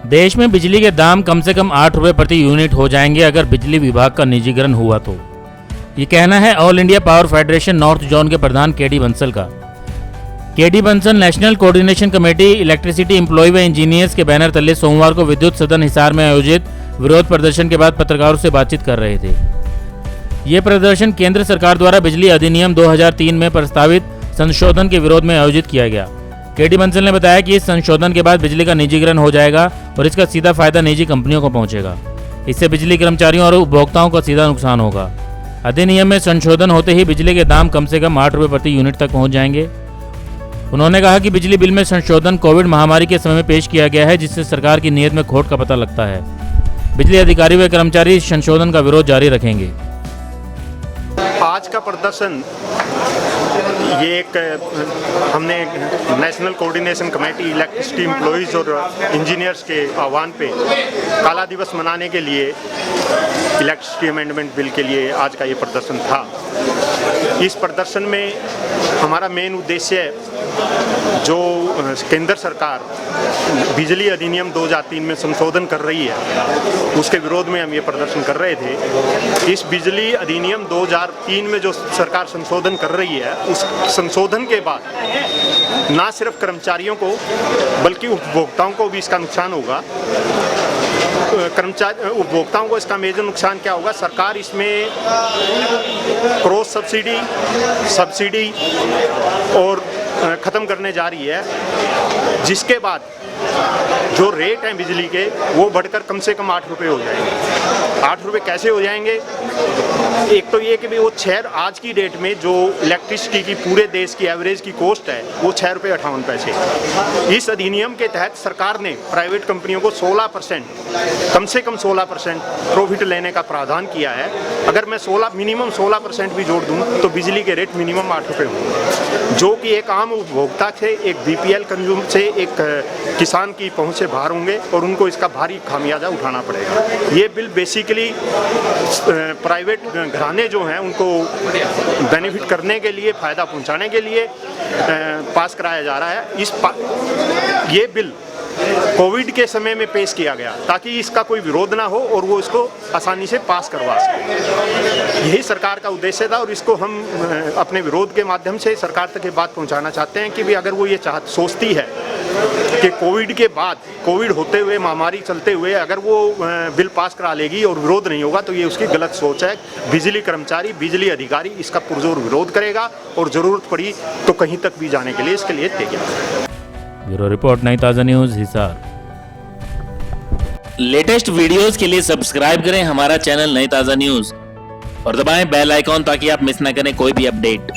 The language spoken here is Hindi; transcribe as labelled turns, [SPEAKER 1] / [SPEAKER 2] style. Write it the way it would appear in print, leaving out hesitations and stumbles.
[SPEAKER 1] देश में बिजली के दाम कम से कम 8 रुपये प्रति यूनिट हो जाएंगे अगर बिजली विभाग का निजीकरण हुआ तो। ये कहना है All India Power Federation North Zone के प्रधान केडी बंसल का। KD Bansal National Coordination Committee Electricity employ व इंजीनियर्स के बैनर तले सोमवार को विद्युत सदन हिसार में आयोजित विरोध प्रदर्शन के बाद पत्रकारों से बातचीत कर रहे थे। ये प्रदर्शन केंद्र सरकार द्वारा बिजली अधिनियम 2003 में प्रस्तावित संशोधन के विरोध में आयोजित किया गया। केडी बंसल ने बताया कि इस संशोधन के बाद बिजली का निजीकरण हो जाएगा और इसका सीधा फायदा निजी कंपनियों को पहुंचेगा। इससे बिजली कर्मचारियों और उपभोक्ताओं का सीधा नुकसान होगा। अधिनियम में संशोधन होते ही बिजली के दाम कम से कम 8 रुपये प्रति यूनिट तक पहुंच जाएंगे। उन्होंने कहा कि बिजली बिल में संशोधन कोविड महामारी के समय में पेश किया गया है, जिससे सरकार की नीयत में खोट का पता लगता है। बिजली अधिकारी व कर्मचारी इस संशोधन का विरोध जारी रखेंगे।
[SPEAKER 2] आज का प्रदर्शन ये एक हमने national Coordination Committee electricity employees और इंजीनियर्स के आह्वान पे काला दिवस मनाने के लिए इलेक्ट्रिसिटी अमेंडमेंट बिल के लिए आज का ये प्रदर्शन था। इस प्रदर्शन में हमारा मेन उद्देश्य जो केंद्र सरकार बिजली अधिनियम 2003 में संशोधन कर रही है उसके विरोध में हम ये प्रदर्शन कर रहे थे। इस बिजली अधिनियम 2003 में जो सरकार संशोधन कर रही है उस संशोधन के बाद ना सिर्फ कर्मचारियों को बल्कि उपभोक्ताओं को भी इसका नुकसान होगा। उपभोक्ताओं को इसका मेजर नुकसान क्या होगा? सरकार इसमें क्रॉस सब्सिडी और ख़त्म करने जा रही है, जिसके बाद जो रेट हैं बिजली के वो बढ़कर कम से कम 8 रुपये हो जाएंगे। 8 रुपये कैसे हो जाएंगे? एक तो ये कि वो आज की डेट में जो इलेक्ट्रिसिटी की पूरे देश की एवरेज की कॉस्ट है वो 6 रुपये 58 पैसे। इस अधिनियम के तहत सरकार ने प्राइवेट कंपनियों को 16% कम से कम 16% प्रॉफिट लेने का प्रावधान किया है। अगर मैं मिनिमम 16% भी जोड़ दूँ तो बिजली के रेट मिनिमम 8 रुपये होंगे, जो कि एक आम उपभोक्ता से, एक BPL कंज्यूम से, एक किसान की पहुंच से बाहर होंगे और उनको इसका भारी खामियाजा उठाना पड़ेगा। ये बिल बेसिकली प्राइवेट घराने जो हैं उनको बेनिफिट करने के लिए, फ़ायदा पहुंचाने के लिए पास कराया जा रहा है। ये बिल कोविड के समय में पेश किया गया ताकि इसका कोई विरोध ना हो और वो इसको आसानी से पास करवा सके। यही सरकार का उद्देश्य था और इसको हम अपने विरोध के माध्यम से सरकार तक ये बात पहुंचाना चाहते हैं कि भी अगर वो ये सोचती है कि कोविड के बाद, कोविड होते हुए, महामारी चलते हुए अगर वो बिल पास करा लेगी और विरोध नहीं होगा तो ये उसकी गलत सोच है। बिजली कर्मचारी, बिजली अधिकारी इसका पुरजोर विरोध करेगा और ज़रूरत पड़ी तो कहीं तक भी जाने के लिए इसके लिए तैयार।
[SPEAKER 1] ब्यूरो रिपोर्ट, नई ताज़ा न्यूज़, हिसार।
[SPEAKER 3] लेटेस्ट वीडियोस के लिए सब्सक्राइब करें हमारा चैनल नई ताज़ा न्यूज़ और दबाएं बेल आइकॉन ताकि आप मिस ना करें कोई भी अपडेट।